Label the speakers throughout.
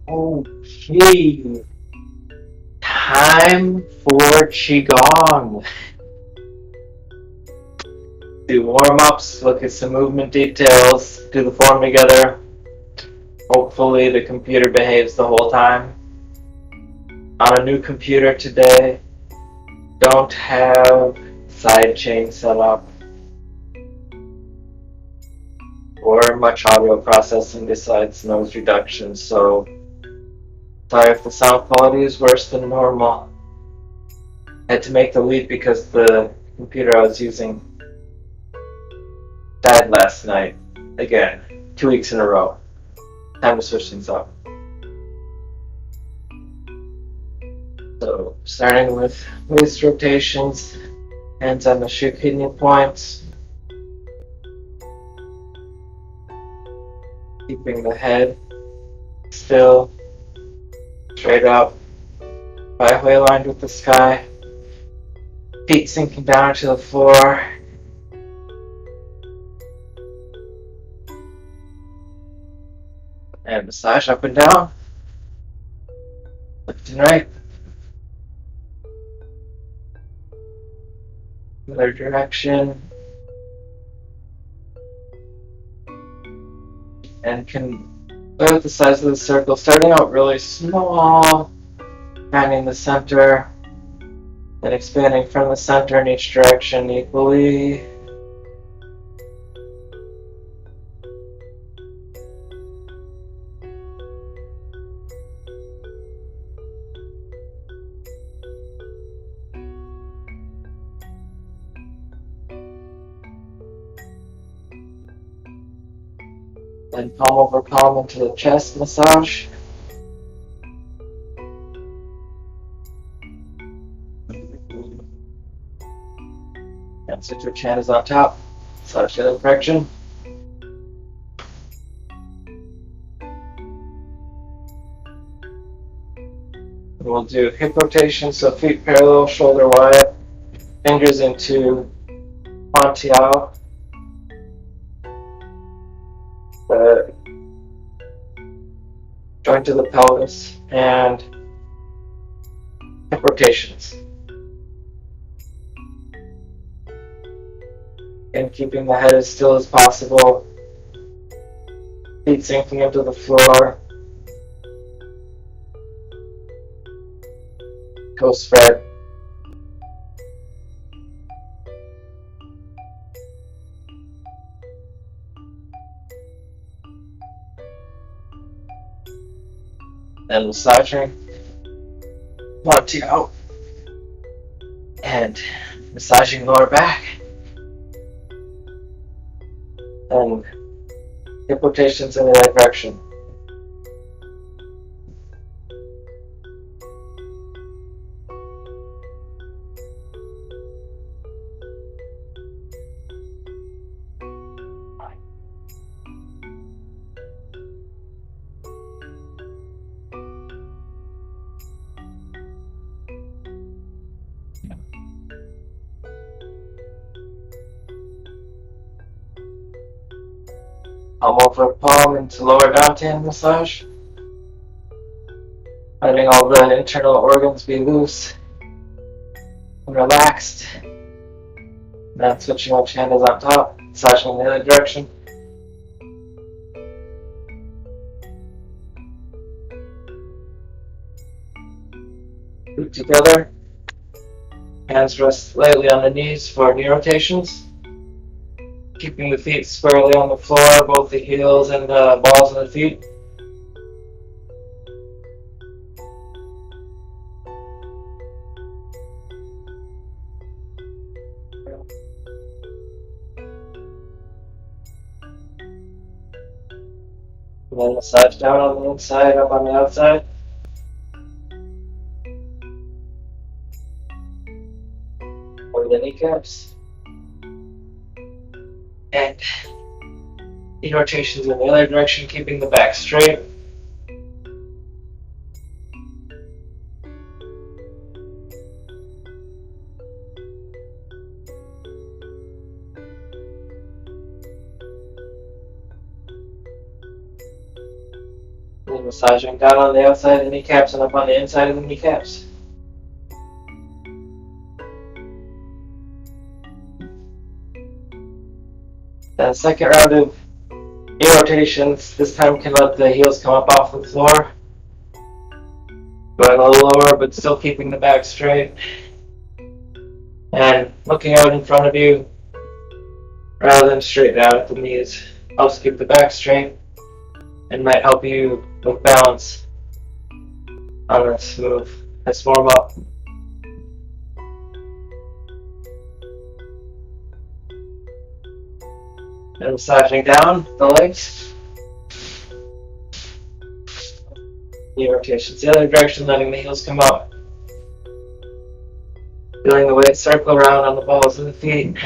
Speaker 1: Okay, time for Qigong. Do warm-ups, look at some movement details, do the form together. Hopefully the computer behaves the whole time. On a new computer today, don't have sidechain set up or much audio processing besides noise reduction, so sorry if the sound quality is worse than normal. I had to make the leap because the computer I was using died last night. Again, 2 weeks in a row. Time to switch things up. So, starting with waist rotations, hands on the shoe kidney points, keeping the head still, straight up, halfway aligned with the sky, feet sinking down to the floor. And massage up and down, left and right, other direction, and can play with the size of the circle, starting out really small, finding the center, then expanding from the center in each direction equally. Then palm over palm into the chest massage. And sit your chin is on top. Massage the other direction. We'll do hip rotation, so feet parallel, shoulder wide, fingers into Pontiao, the joint of the pelvis, and hip rotations. And keeping the head as still as possible, feet sinking into the floor, toes spread. Then massaging Pontiao and massaging lower back. And hip rotations in the right direction. Palm over palm into lower dantian massage. Letting all the internal organs be loose and relaxed. Then switching which hand is on top, massaging in the other direction. Feet together. Hands rest lightly on the knees for knee rotations. Keeping the feet squarely on the floor, both the heels and the balls of the feet. And then massage down on the inside, up on the outside. Over the kneecaps. And knee rotations in the other direction, keeping the back straight. Massaging down on the outside of the kneecaps and up on the inside of the kneecaps. Then second round of knee rotations. This time can let the heels come up off the floor. Going a little lower, but still keeping the back straight. And looking out in front of you rather than straight out at the knees. Helps keep the back straight and might help you with balance on this move. Let's warm up. And massaging down the legs. Knee rotations the other direction, letting the heels come up. Feeling the weight circle around on the balls of the feet.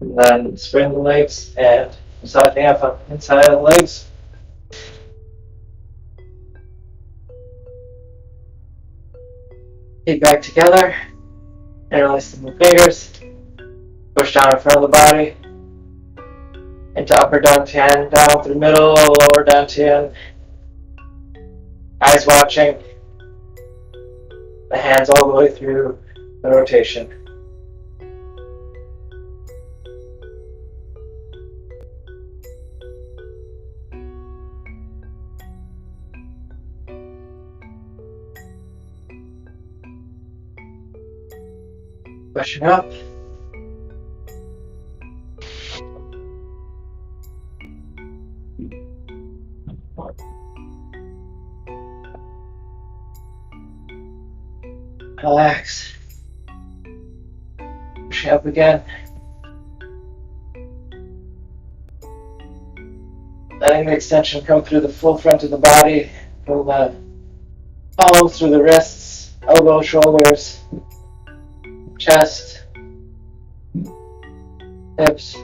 Speaker 1: And then spread the legs and massaging up on the inside of the legs. Feet back together. Interlace the fingers. Push down in front of the body. Into upper dantian, down through middle, lower dantian. Eyes watching. The hands all the way through the rotation. Pushing up. Relax. Pushing up again. Letting the extension come through the full front of the body, from the palms through the wrists, elbows, shoulders, chest, hips,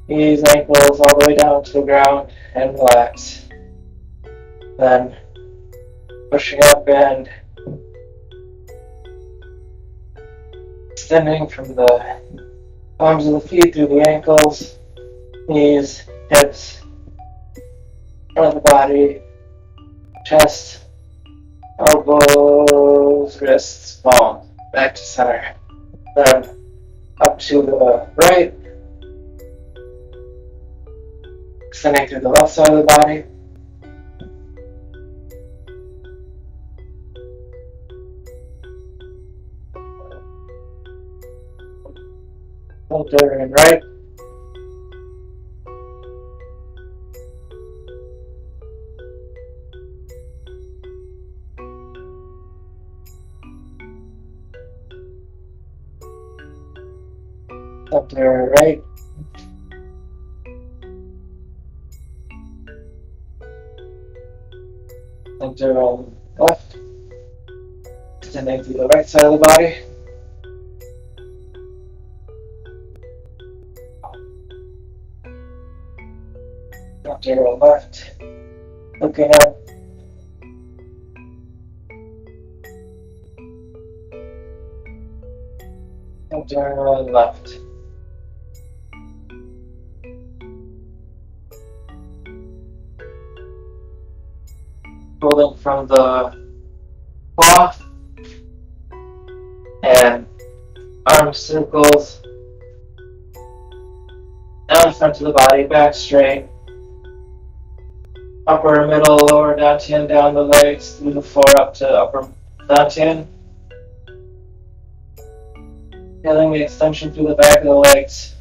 Speaker 1: knees, ankles, all the way down to the ground, and relax. Then pushing up and extending from the palms of the feet through the ankles, knees, hips, front of the body, chest, elbows, wrists, palms, back to center. Then up to the right, extending through the left side of the body. Center and right. Center and right. Center and left. Extending through the right side of the body. Center and left. Looking up. Center and left. Pulling from the cloth and arm circles down the front of the body, back straight, upper, middle, lower dantian, down the legs, through the floor up to upper dantian. Feeling the extension through the back of the legs.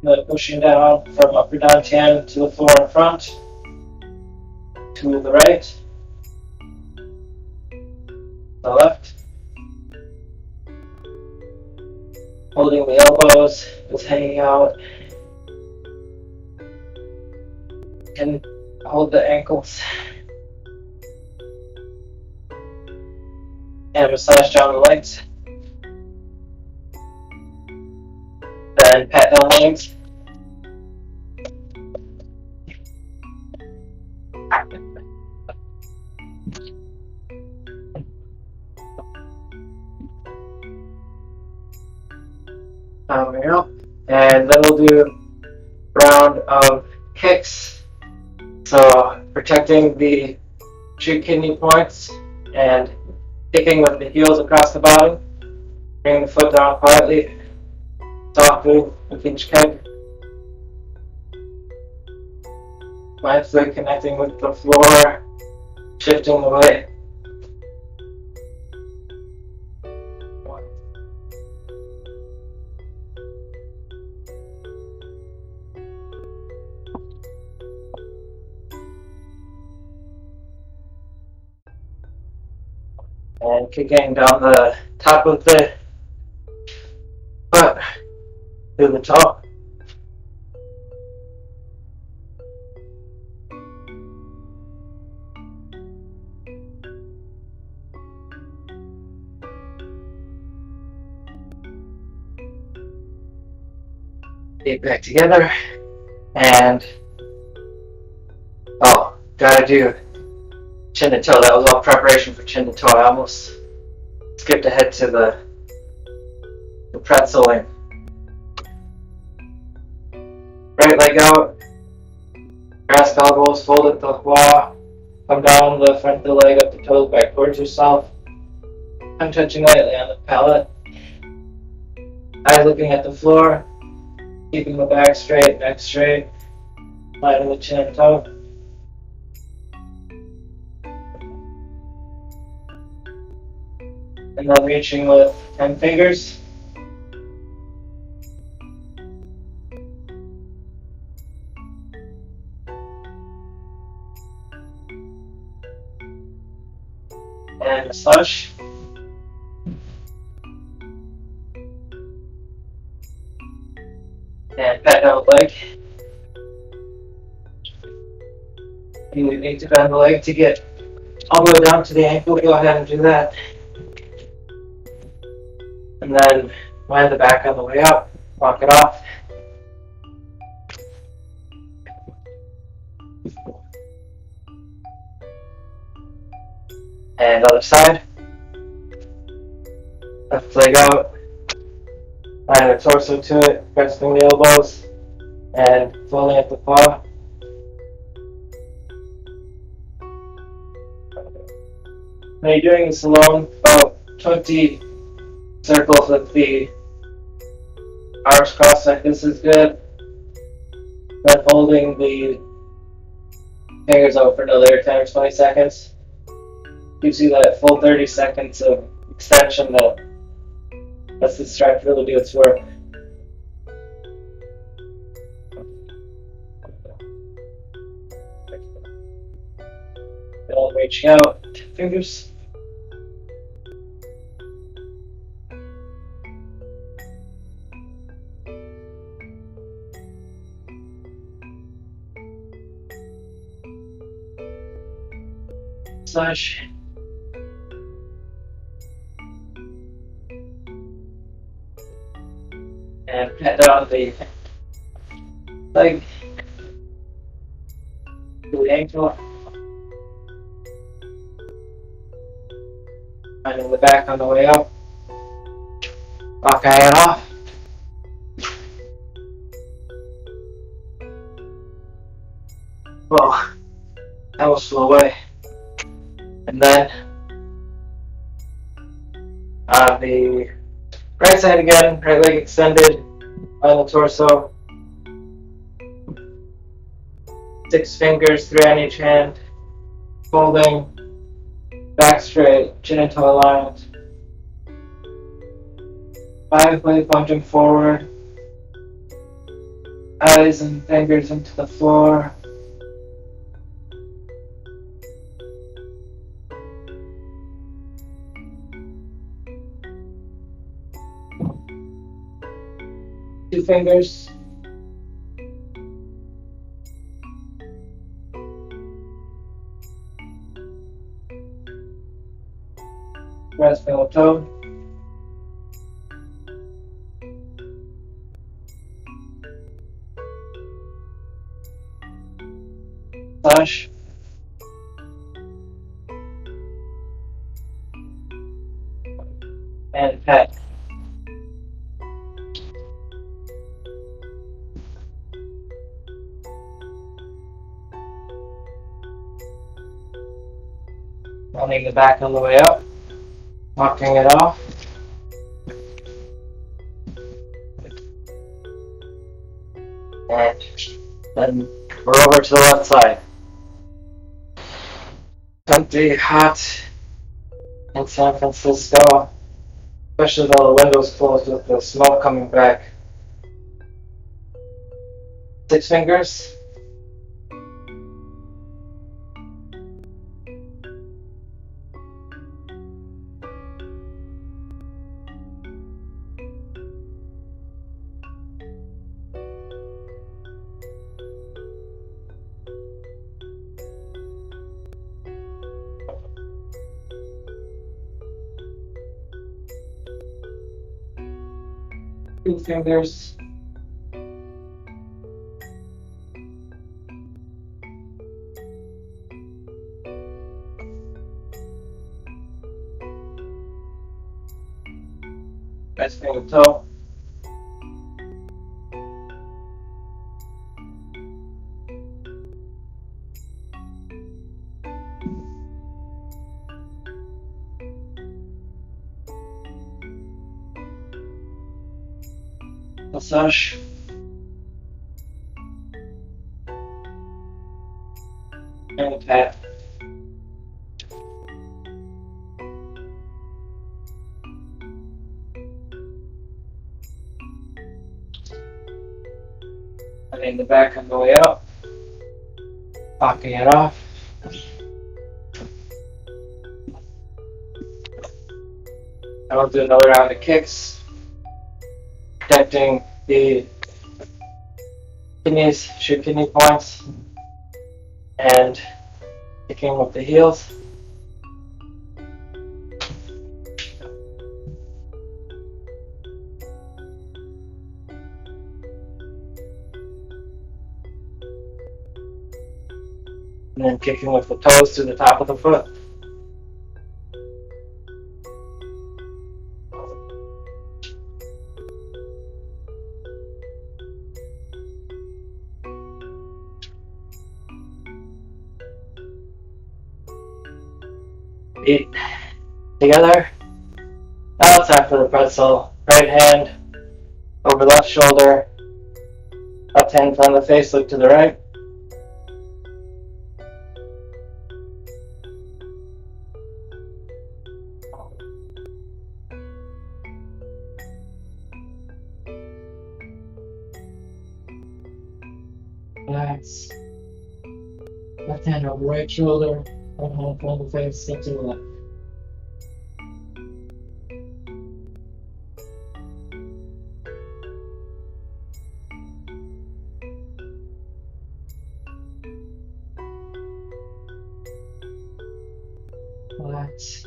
Speaker 1: Then pushing down from upper dantian to the floor in front, to the right, the left. Holding the elbows, just hanging out. And hold the ankles. And massage down the legs. Then pat down the legs. Powering up. And then we'll do a round of kicks. So protecting the true kidney points and kicking with the heels across the body. Bring the foot down quietly, softly with each kick. Mindfully connecting with the floor, shifting the weight. And kicking down the top of the foot to the toe. Feet back together. And gotta do chin to toe. That was all preparation for chin to toe. I almost skipped ahead to the pretzeling. Right leg out, grasp elbows, fold at the wall, come down the front of the leg up the toes back towards yourself. I'm touching lightly on the palate. Eyes looking at the floor, keeping the back straight, neck straight, lining the chin and toe. And then reaching with 10 fingers. And massage. And pat down the leg. You need to bend the leg to get all the way down to the ankle. Go ahead and do that. And then land the back on the way up. Walk it off. And other side. Left leg out. Line the torso to it, resting the elbows, and folding at the paw. Now you're doing this alone, about 20 circles with the arms crossed like this is good. Then holding the fingers out for another 10 or 20 seconds. Gives you that full 30 seconds of extension that lets the stretch really do its work. Then reaching out, fingers. Massage. And pat down the leg to the ankle. Finding the back on the way up. Walking it off. Well, that was slow away. And then on the right side again, right leg extended on the torso. 6 fingers, 3 on each hand. Folding, back straight, chin and toe aligned. 5 leg plunging forward. Eyes and fingers into the floor. Two fingers. Rest the toe. Massage. And pat. Running the back all the way up, knocking it off. And then we're over to the left side. Empty, hot in San Francisco, especially with all the windows closed with the smoke coming back. 6 fingers. Two fingers. Best finger toe. Massage. And pat. And in the back on the way up. Locking it off. I will do another round of kicks, protecting the kidneys, shoot kidney points, and kicking with the heels. And then kicking with the toes to the top of the foot. Feet together. Now it's time for the pretzel. Right hand over left shoulder. Left hand in front of the face, look to the right. Relax. Left hand over right shoulder. Right hand in front of the face, look to the left. Relax.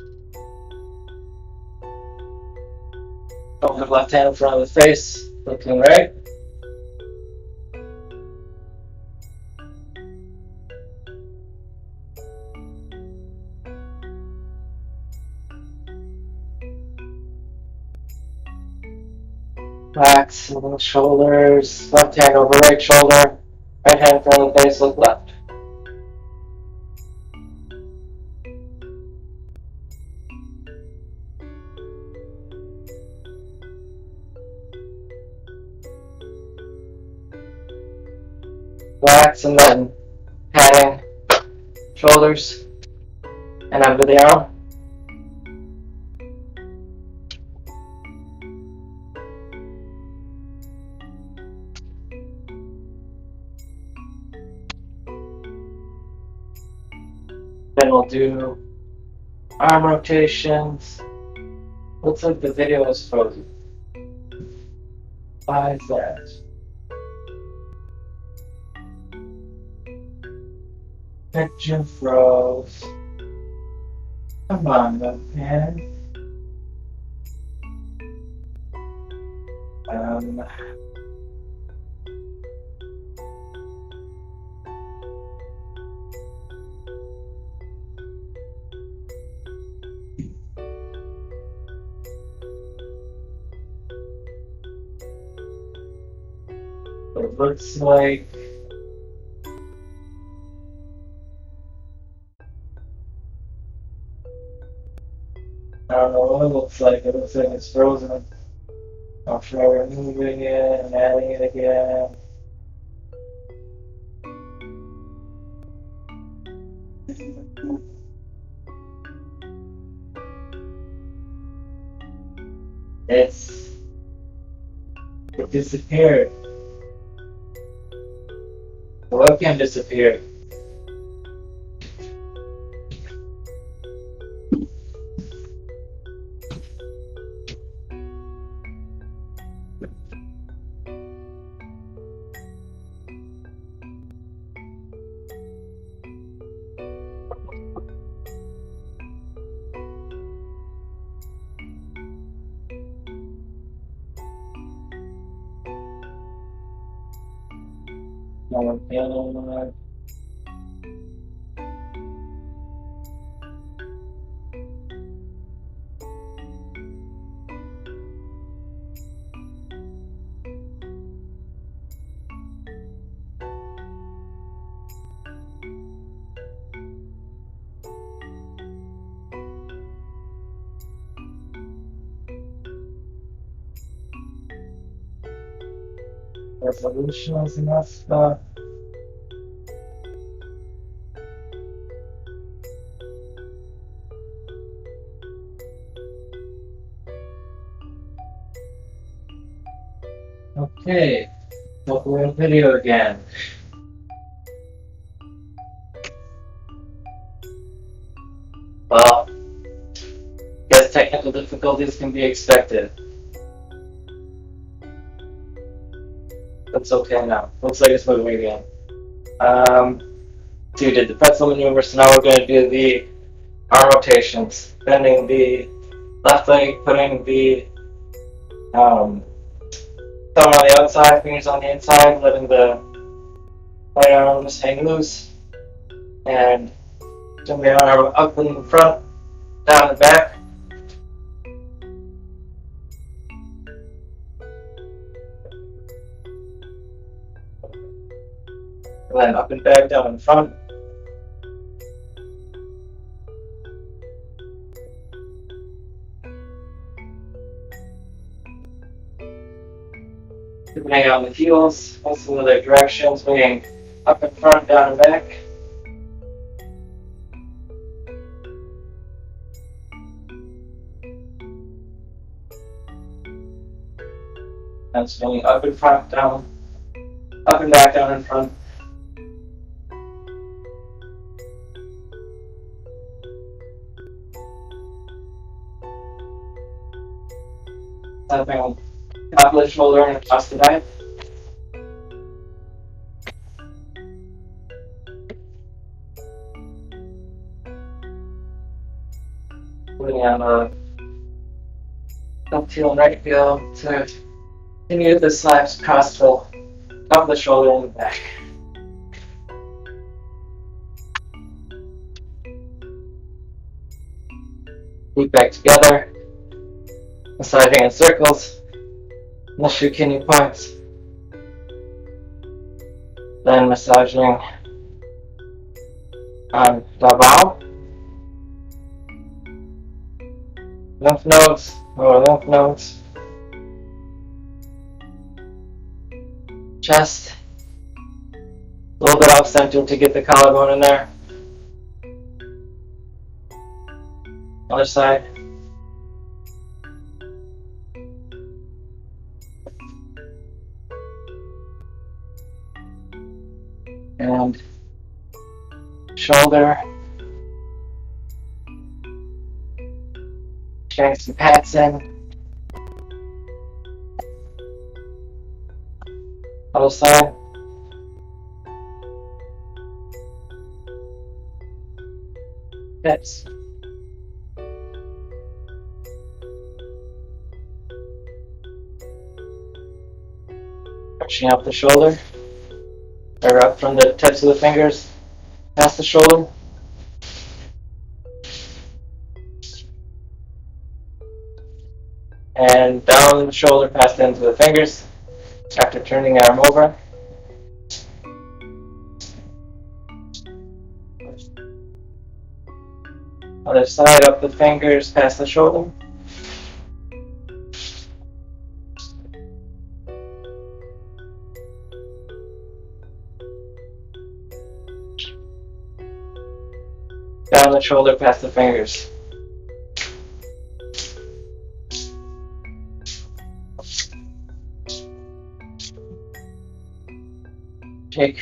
Speaker 1: Over the left hand in front of the face, looking right. Relax the shoulders, left hand over right shoulder, right hand in front of the face, look left. Relax and then patting shoulders and under the arm. Then we'll do arm rotations. Looks like the video is frozen. Why is that? Picture froze. Come on, man. It looks like I don't know what it looks like. It looks like it's frozen. I'll try removing it and adding it again. It disappeared. The webcam disappeared. Resolution is enough. Okay, we're in video again. Well, guess technical difficulties can be expected. That's okay now. Looks like it's moving again. So you did the pretzel maneuver, so now we're going to do the arm rotations. Bending the left leg, putting the thumb on the outside, fingers on the inside, letting the right arm just hang loose, and turn the arm up in the front, down the back. And then up and back, down in front. Depending on the heels, also in other directions, moving up in front, down and back. And swinging up in front, down, up and back, down in front. Tapping top of the shoulder and across the back. Putting on a left heel and right heel to continue the slaps across the top of the shoulder and the back. Feet back together, massaging in circles, unless your kidney points. Then massaging on TERRORBALL, lymph nodes, lower lymph nodes, chest, a little bit off center to get the collarbone in there. Other side. And shoulder. Getting some pats in. Other side. Hips. Pushing up the shoulder, or up from the tips of the fingers, past the shoulder. And down the shoulder, past the ends of the fingers, after turning the arm over. Other side, up the fingers, past the shoulder. Down the shoulder, past the fingers. Shake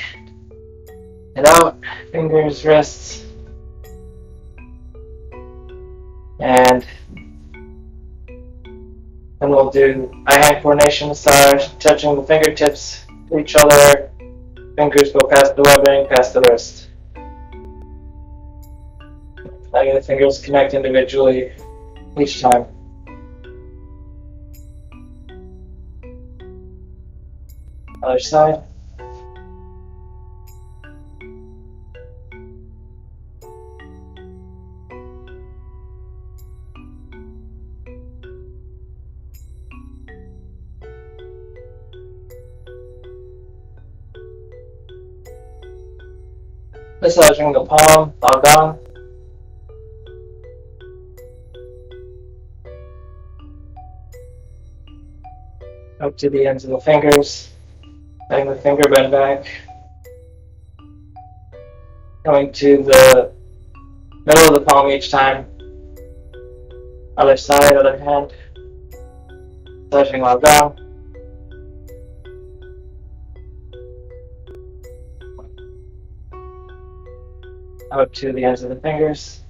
Speaker 1: it out, fingers, wrists. And then we'll do eye-hand coordination massage, touching the fingertips to each other. Fingers go past the webbing, past the wrist. Letting the fingers connect individually each time. Other side. Massaging the palm, down. Up to the ends of the fingers. Letting the finger bend back. Going to the middle of the palm each time. Other side, other hand. Massaging while down. Up to the ends of the fingers.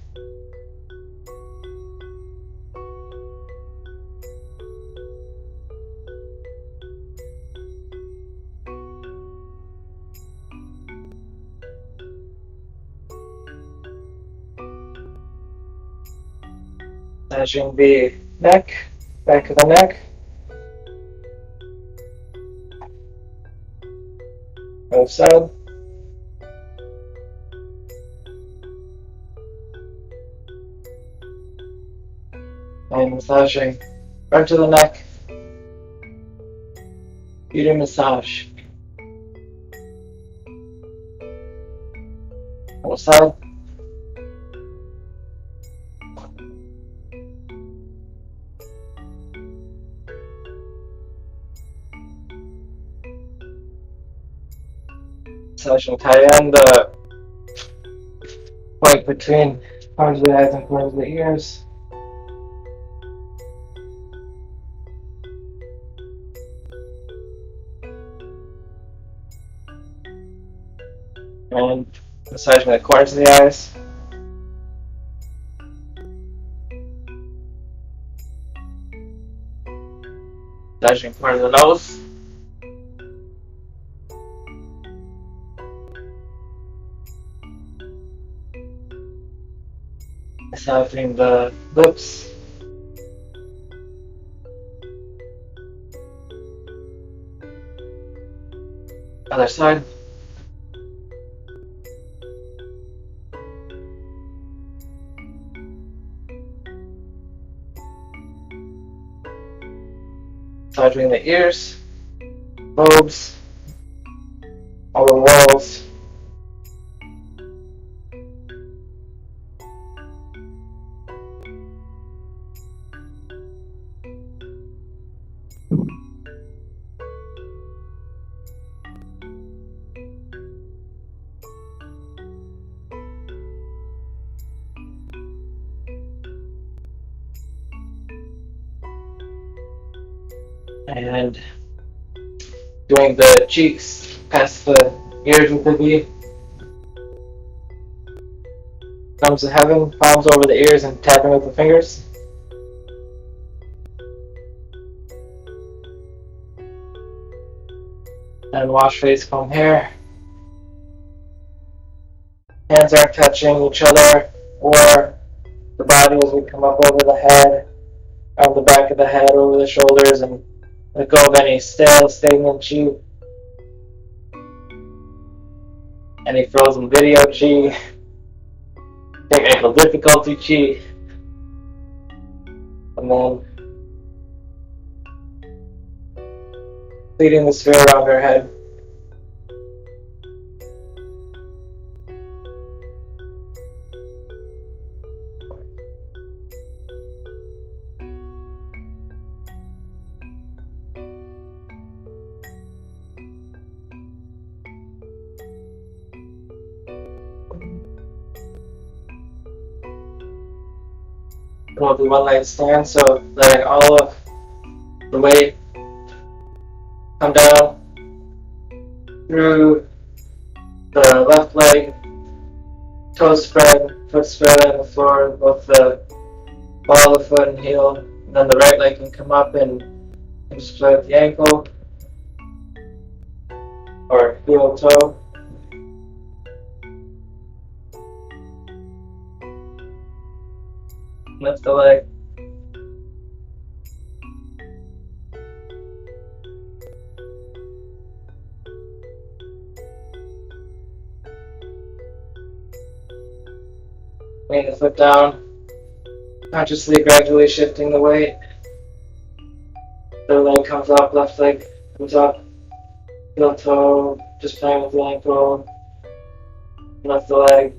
Speaker 1: Massaging the neck, back of the neck. Both sides. And massaging front of the neck. Beauty massage. Both sides. Massaging tight end, the point between corners of the eyes and corners of the ears. And massaging the corners of the eyes. Massaging corner of the nose. Massaging the lips. Other side. Massaging the ears, lobes, all the walls. And doing the cheeks past the ears with the V. Thumbs to heaven, palms over the ears and tapping with the fingers. And wash face, comb hair. Hands aren't touching each other or the body as we come up over the head, on the back of the head, over the shoulders, and let go of any stale, stagnant chi, any frozen video chi, technical difficulty chi, and then completing the sphere around her head. we'll do one leg stand, so letting all of the weight come down through the left leg, toes spread, foot spread on the floor, both the ball of the foot and heel. And then the right leg can come up and split the ankle or heel toe. Lift the leg. Lean the foot down, consciously, gradually shifting the weight. The leg comes up, left leg comes up, heel toe, just playing with the ankle, lift the leg.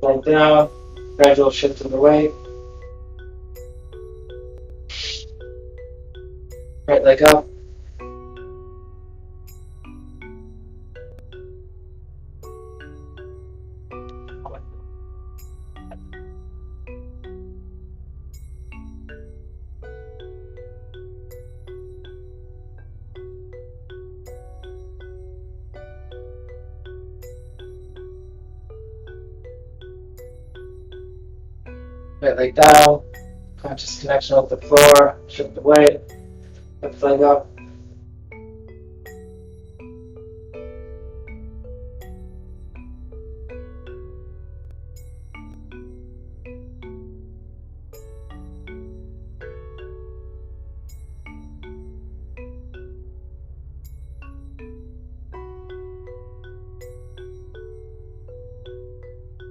Speaker 1: Leg down, gradual shift of the weight. Right leg up. Right leg down, conscious connection with the floor, shift the weight, left leg up.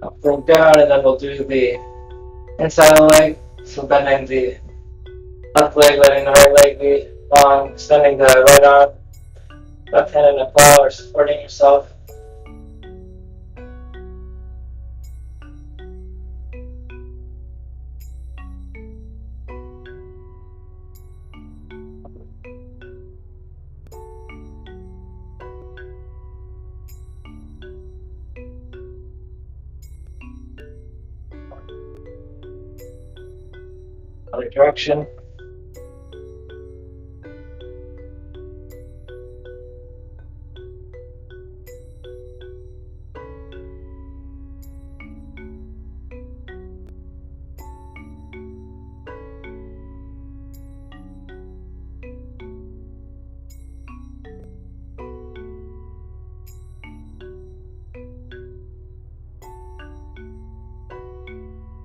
Speaker 1: Up leg down, and then we'll do the inside of the leg, so bending the left leg, letting the right leg be long, extending the right arm, left hand in a plow or supporting yourself. Other direction.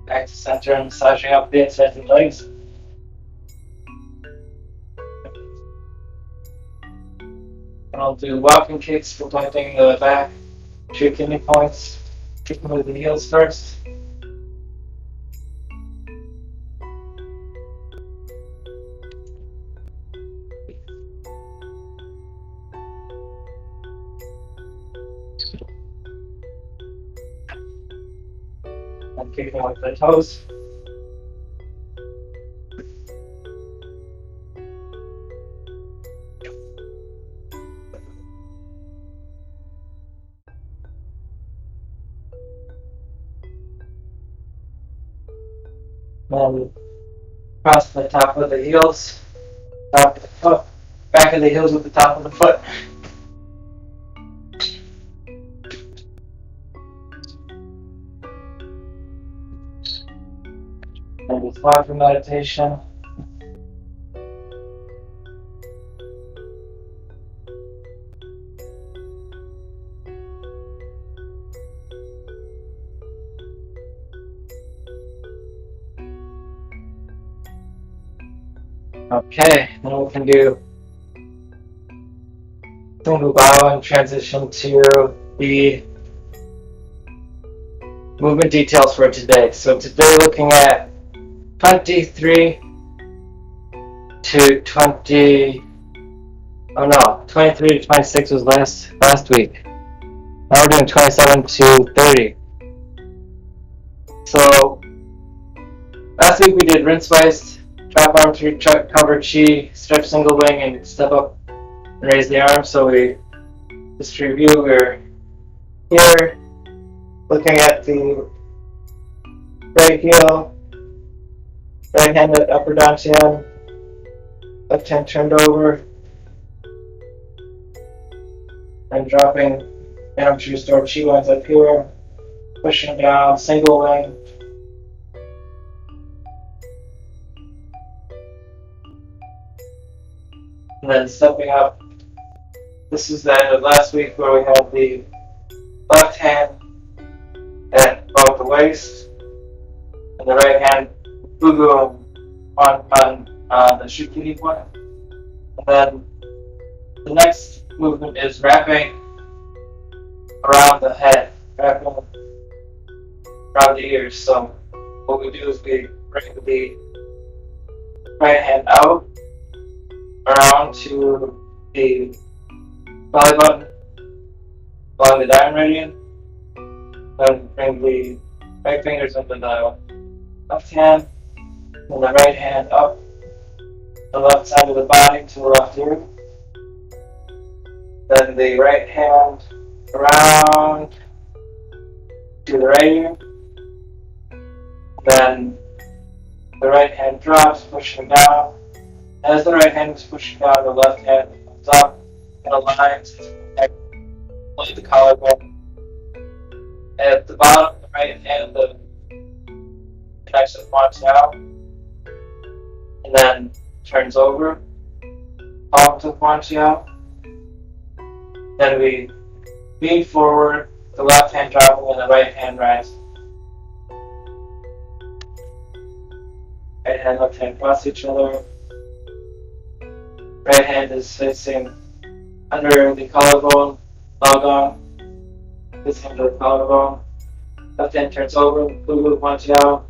Speaker 1: Back to center and massaging up the inside of the legs. And I'll do walking kicks, protecting the back, 2 kidney points, kicking with the heels first. And kicking with the toes. And cross the top of the heels, top of the foot, back of the heels with the top of the foot. And just walking meditation. Okay, then we can do TERRORBALL and transition to the movement details for today. So today looking at 23 to 20, oh no, 23 to 26 was last week. Now we're doing 27 to 30. So last week we did rinse waist, drop arm through cover chi, stretch single wing, and step up and raise the arm. So we just review. We're here looking at the right heel, right hand at upper dantian, left hand turned over, and dropping down to restore chi lines up here, pushing down, single wing. And then stepping up. This is the end of last week where we had the left hand at above the waist, and the right hand fugu on the shukini point. And then the next movement is wrapping around the head, wrapping around the ears. So what we do is we bring the right hand out around to the belly button along the diamond meridian. Then bring the right fingers under the left hand and the right hand up the left side of the body to the left ear. Then the right hand around to the right ear. Then the right hand drops, pushing down. As the right hand is pushing down, the left hand comes up and aligns to the collarbone. At the bottom, the right hand connects with points out, and then turns over, palm to points out. Then we lean forward, the left hand dropping and the right hand rises. Right hand, left hand cross each other. Right hand is facing under the collarbone, log on, facing under the collarbone. Left hand turns over, fugu punch out.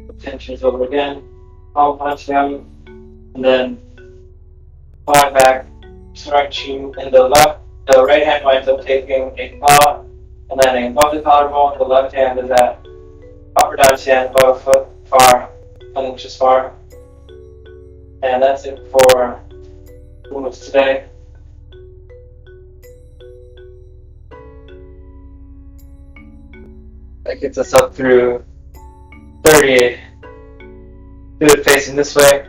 Speaker 1: Left hand turns over again, palm punch out, and then falling back, stretching in the left. The right hand winds up taking a paw and then above the collarbone. The left hand is at upper dantian, about a foot far, 10 inches far. And that's it for movements today. That gets us up through 38. Do it facing this way.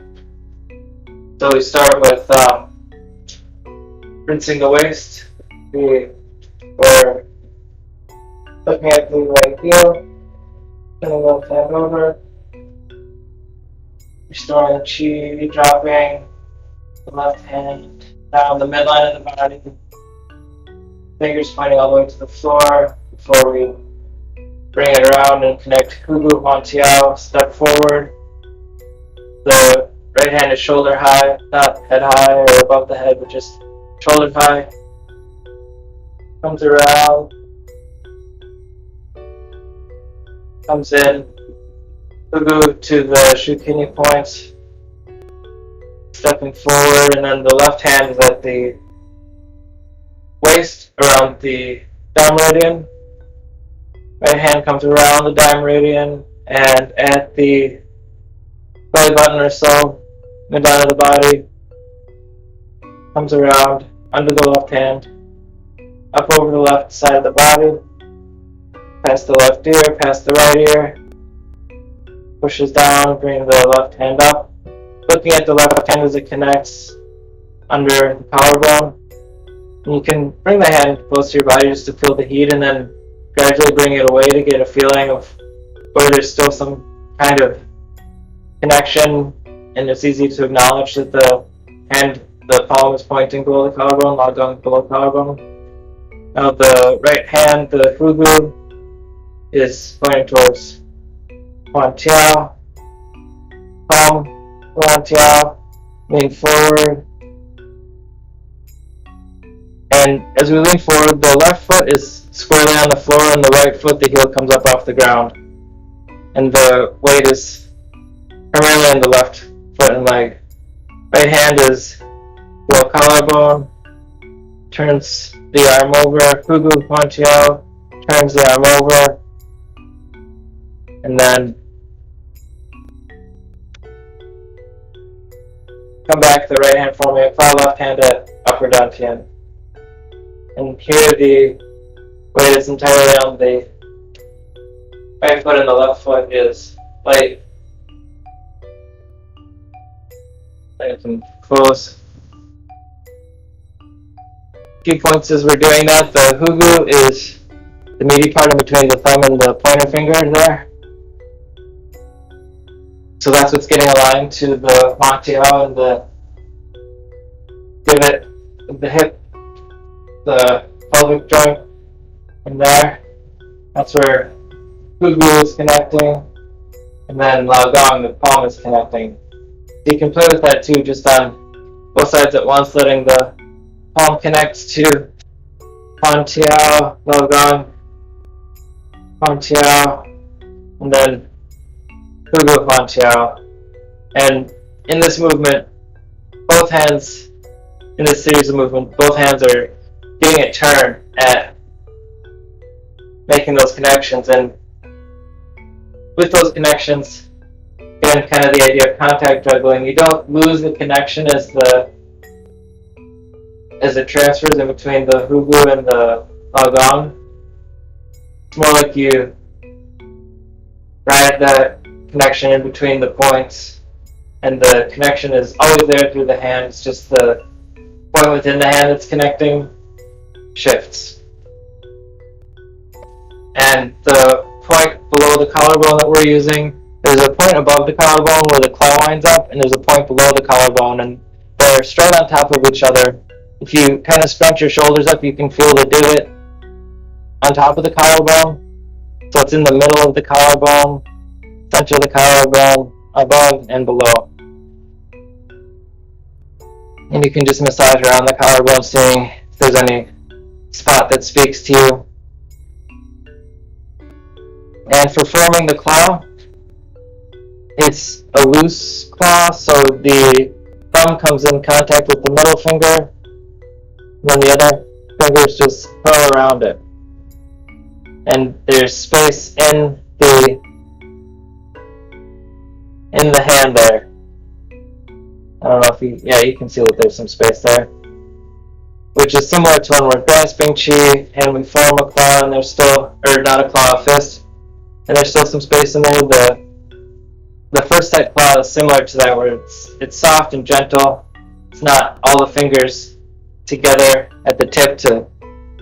Speaker 1: So we start with rinsing the waist. We're looking at the right heel, turning the left hand over, restoring chi, dropping the left hand down the midline of the body, fingers pointing all the way to the floor before we bring it around and connect Hugu Huantiao. Step forward. The right hand is shoulder high, not head high or above the head, but just shoulder high. Comes around, comes in, Hugu to the Shukini points, stepping forward, and then the left hand is at the waist around the dime meridian. Right hand comes around the dime meridian and at the belly button or so, midline of the body, comes around under the left hand, up over the left side of the body, past the left ear, past the right ear, pushes down, bringing the left hand up, looking at the left hand as it connects under the collarbone. And you can bring the hand close to your body just to feel the heat, and then gradually bring it away to get a feeling of where there's still some kind of connection, and it's easy to acknowledge that the hand, the palm is pointing below the collarbone, log down below the collarbone. Now the right hand, the fugu, is pointing towards Huantiao, palm, Huantiao, lean forward. And as we lean forward, the left foot is squarely on the floor, and the right foot, the heel comes up off the ground. And the weight is primarily on the left foot and leg. Right hand is below collarbone, turns the arm over, Fugu Huantiao, turns the arm over, and then come back to the right hand forming a claw, left hand at upper dantian. And here the weight is entirely on the right foot and the left foot is light. I have some close. Key points as we're doing that. The hugu is the meaty part in between the thumb and the pointer finger there. So that's what's getting aligned to the Montiao and the divot, the hip, the pelvic joint in there. That's where hugu is connecting. And then Lao Gong, the palm, is connecting. So you can play with that too, just on both sides at once, letting the palm connect to Montiao, Lao Gong, Montiao, and then hugu Montiao. And in this movement, both hands, in this series of movements, both hands are getting a turn at making those connections. And with those connections, again, kind of the idea of contact juggling, you don't lose the connection as it transfers in between the hugu and the Lao Gong. It's more like you ride that connection in between the points, and the connection is always there through the hand. It's just the point within the hand that's connecting shifts. And the point below the collarbone that we're using, there's a point above the collarbone where the claw winds up, and there's a point below the collarbone, and they're straight on top of each other. If you kind of scrunch your shoulders up, you can feel the divot on top of the collarbone. So it's in the middle of the collarbone, center of the collarbone, above and below. And you can just massage around the collarbone, seeing if there's any spot that speaks to you. And for forming the claw, it's a loose claw, so the thumb comes in contact with the middle finger, and then the other fingers just curl around it. And there's space in the hand there. I don't know if you can see that there's some space there, which is similar to when we're grasping chi and we form a claw and there's still, or not a claw, a fist, and there's still some space in there. The first type claw is similar to that, where it's soft and gentle. It's not all the fingers together at the tip to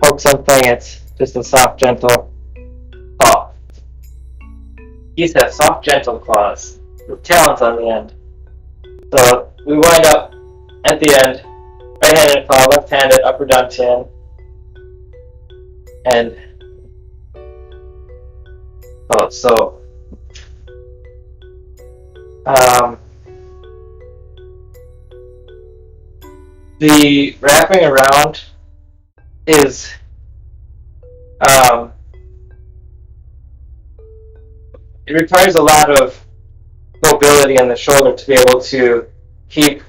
Speaker 1: poke something. It's just a soft, gentle claw. Geese have soft, gentle claws with talons on the end. So we wind up at the end, right-handed claw, left-handed upper dantian, and the wrapping around is it requires a lot of mobility in the shoulder to be able to keep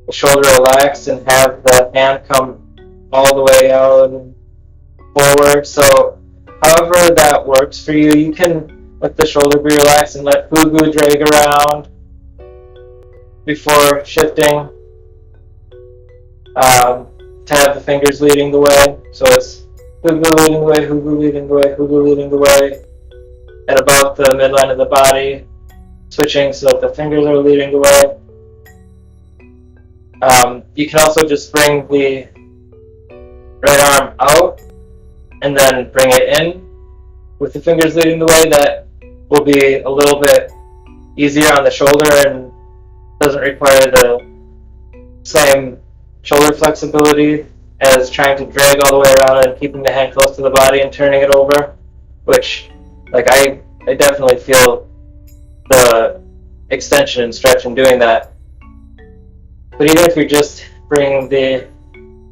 Speaker 1: the shoulder relaxed and have the hand come all the way out and forward. So however that works for you, you can let the shoulder be relaxed and let hugu drag around before shifting to have the fingers leading the way. So it's hugu leading the way, hugu leading the way, hugu leading the way, at about the midline of the body, switching so that the fingers are leading the way. You can also just bring the right arm out and then bring it in with the fingers leading the way. That will be a little bit easier on the shoulder and doesn't require the same shoulder flexibility as trying to drag all the way around and keeping the hand close to the body and turning it over, which, like, I definitely feel the extension and stretch in doing that. But even if you're just bringing the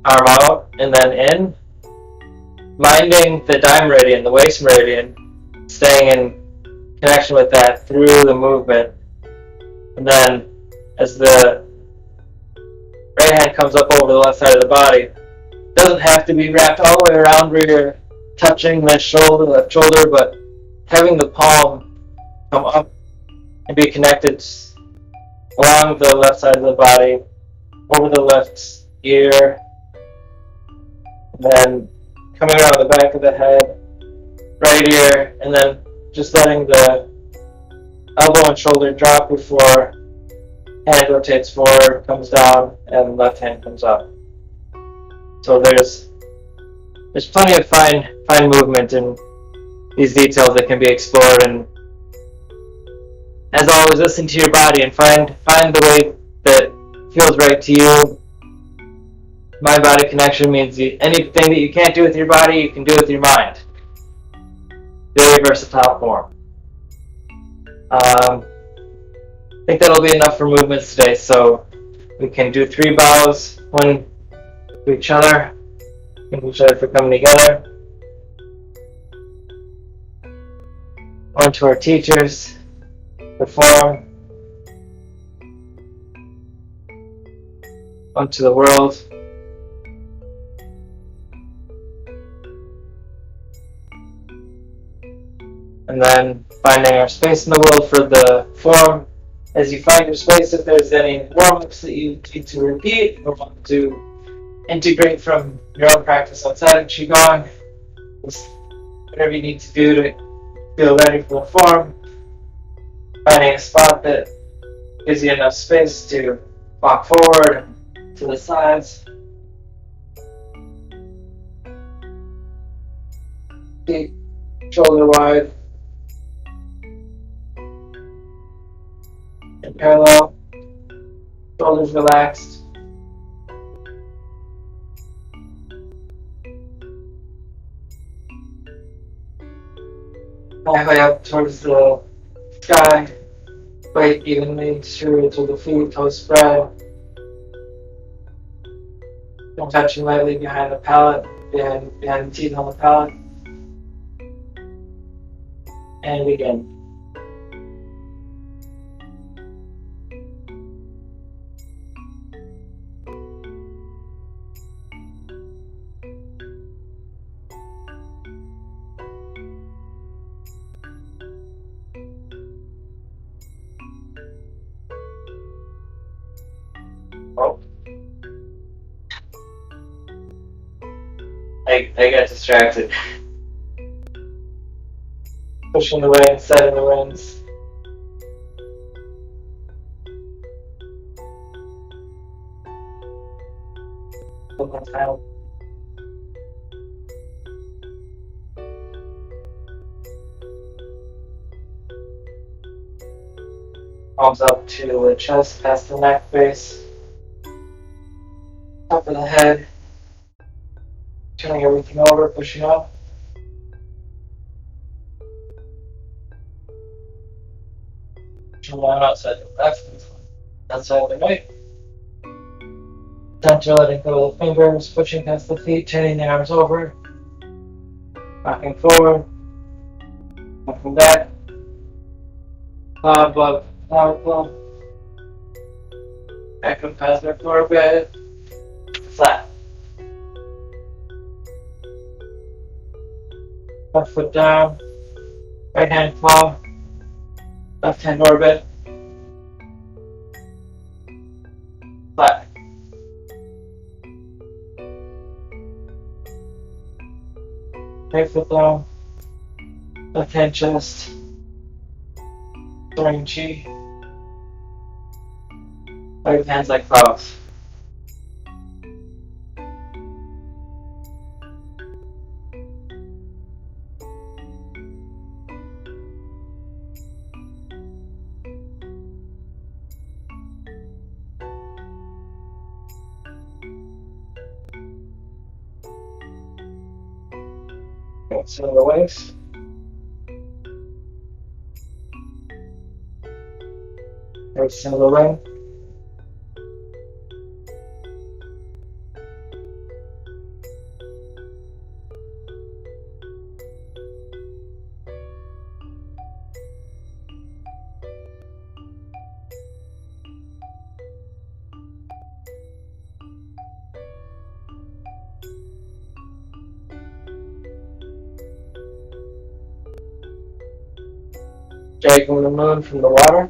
Speaker 1: arm out and then in, minding the dime meridian, the waist meridian, staying in connection with that through the movement, and then as the right hand comes up over the left side of the body, it doesn't have to be wrapped all the way around where you're touching the shoulder, left shoulder, but having the palm come up and be connected along the left side of the body over the left ear, and then coming around the back of the head, right ear, and then just letting the elbow and shoulder drop before hand rotates forward, comes down, and left hand comes up. So there's plenty of fine movement in these details that can be explored. And as always, listen to your body and find the way that feels right to you. Mind body connection means anything that you can't do with your body, you can do with your mind. Very versatile form. I think that'll be enough for movements today. So we can do 3 bows, one to each other, thank each other for coming together. One to our teachers, the form. One to the world. And then finding our space in the world for the form. As you find your space, if there's any warm-ups that you need to repeat or want to integrate from your own practice outside of Qigong, whatever you need to do to feel ready for the form, finding a spot that gives you enough space to walk forward and to the sides. Feet shoulder wide and parallel, shoulders relaxed. Halfway up towards the sky, weight evenly distributed to the feet, toes spread. Don't touching lightly behind the palate, behind the teeth on the palate. And begin. Oh. I got distracted. Pushing the wings, setting the wings. One more time. Palms up to the chest, past the neck base. Top of the head. Turning everything over, pushing up. Pushing one outside the left, outside the right. Center, letting go of the fingers, pushing past the feet, turning the arms over. Rocking forward. Rocking back. Claw above flower club. Back up past their forehead. Flat. Left foot down. Right hand claw. Left hand orbit. Flat. Right foot down. Left hand chest. Throwing chi. Right hands like clouds. Center the wings. Right center the ring. Dragging the moon from the water.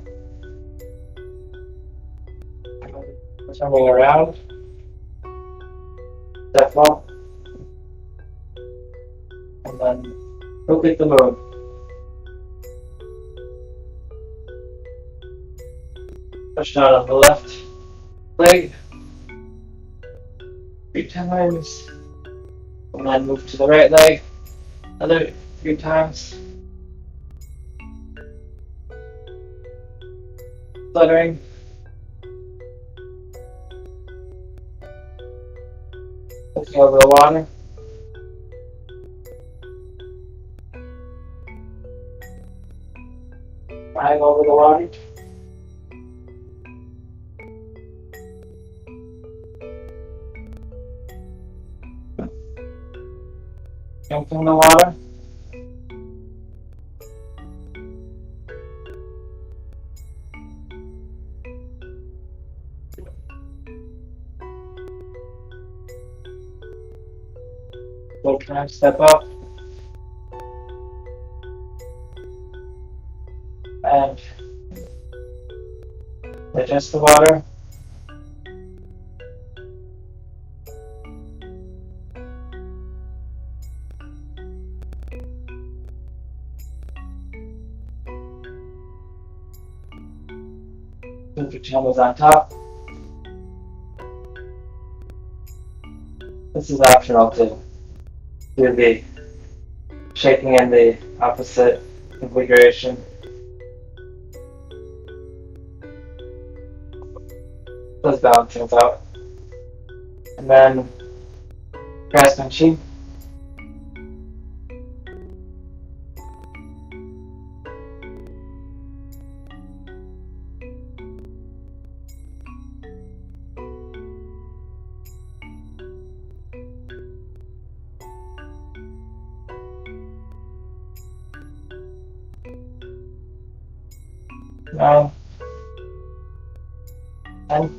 Speaker 1: Turning around. Step up. And then complete the move. Push down on the left leg 3 times. And then move to the right leg another 3 times. Fluttering. Looking over the water. Flying over the water. Jumping in the water. Full time step up. And adjust the water. Move your channels on top. This is optional to do the shaking in the opposite configuration. Does balance things out. And then grasp and cheek. Now, and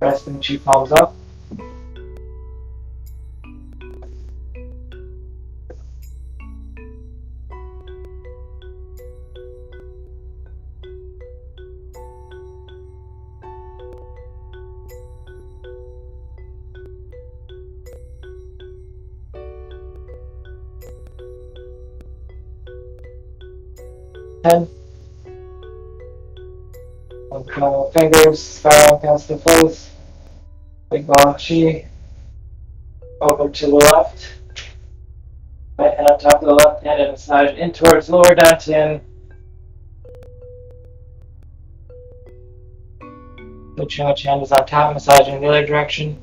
Speaker 1: grasp and cheek palms up. And fingers spiral against the face. Big ball of chi. Over to the left. Right hand on top of the left hand and massage in towards lower dantian. The challenge hand is on top, massaging in the other direction.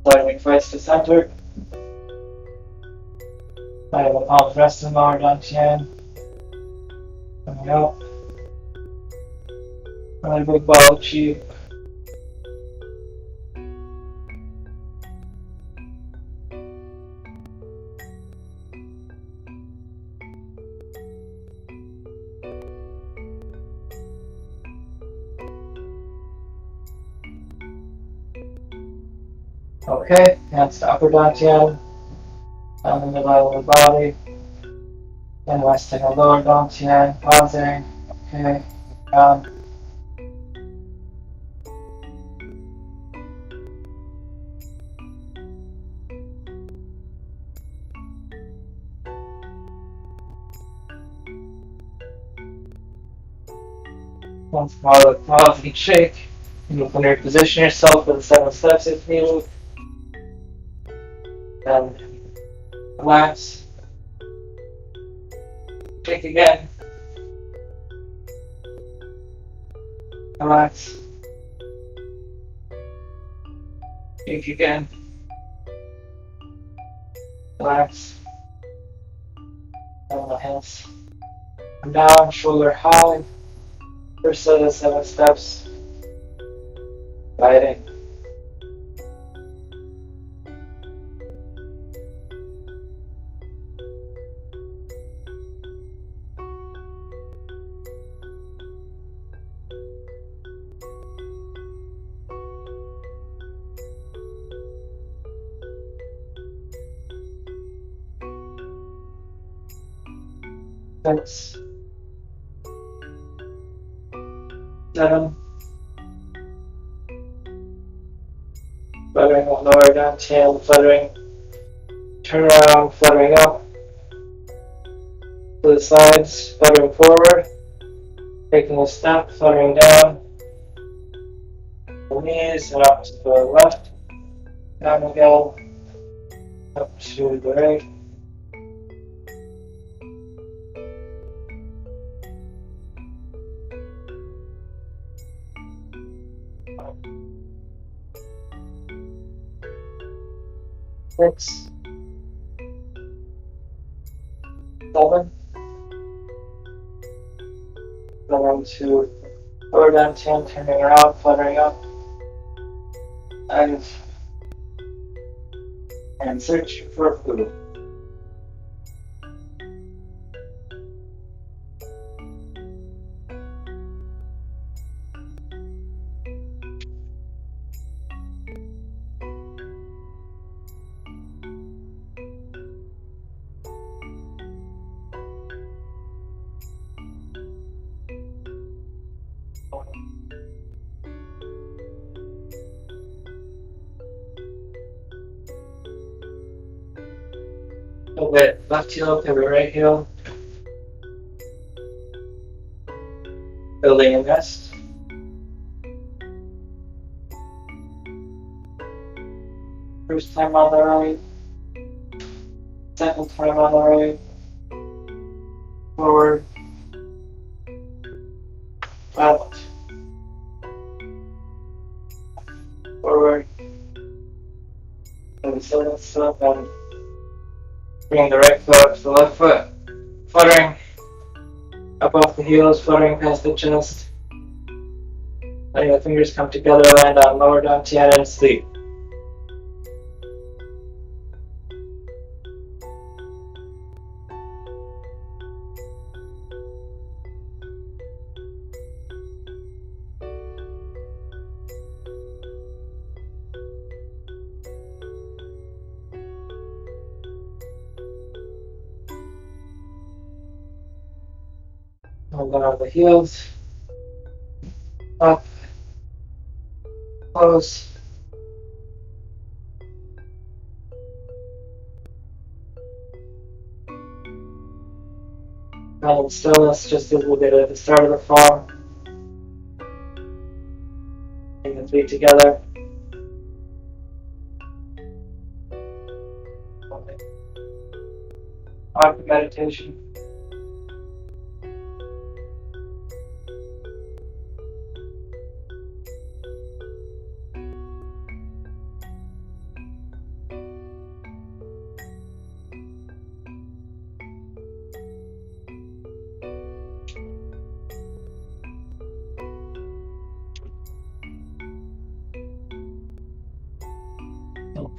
Speaker 1: Sliding face to center. Sliding the palms resting lower dantian. Coming up. Another big ball of chi. Okay, hands to upper dantian, down the middle of the body, and resting on lower dantian, pausing. Okay, down. Once more, pause and shake. You can reposition yourself for the 7 steps if needed. Then relax. Shake again. Relax. Shake again. Relax. And the hands come down, shoulder high. First set of 7 steps. Guiding. 6, 7. Fluttering lower down, tail, fluttering. Turn around, fluttering up. To the sides, fluttering forward. Taking a step, fluttering down. The knees and up to the left. Down again. Up to the right. Six, 7. Going to lower down 10, turning around, fluttering up. 5. And search for food. A bit left heel, pivot right heel. Building a nest. First time on the right. Second time on the right. Forward. Left. Forward. And so step and bring the right foot up to the left foot. Fluttering up off the heels, fluttering past the chest. Letting the fingers come together, land on lower dantian and sleep. Hold on the heels. Up. Close. Finding stillness just as we did at the start of the form. Bring the feet together. On for meditation.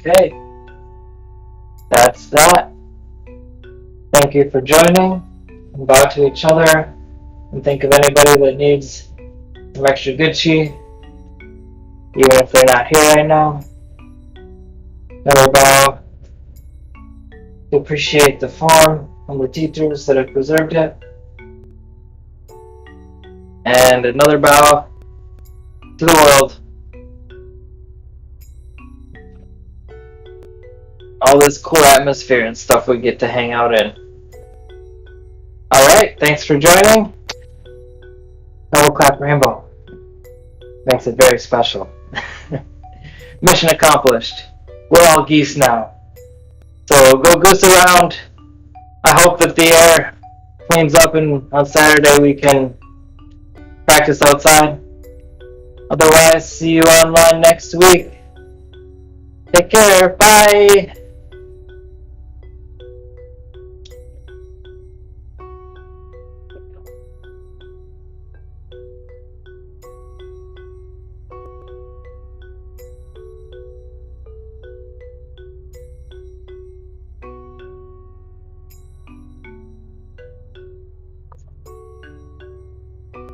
Speaker 1: Okay, that's that. Thank you for joining. Bow to each other and think of anybody that needs some extra good chi, even if they're not here right now. Another bow to appreciate the form and the teachers that have preserved it. And another bow to the world. All this cool atmosphere and stuff we get to hang out in. Alright, thanks for joining. Double clap rainbow. Makes it very special. Mission accomplished. We're all geese now. So go goose around. I hope that the air cleans up and on Saturday we can practice outside. Otherwise, see you online next week. Take care. Bye.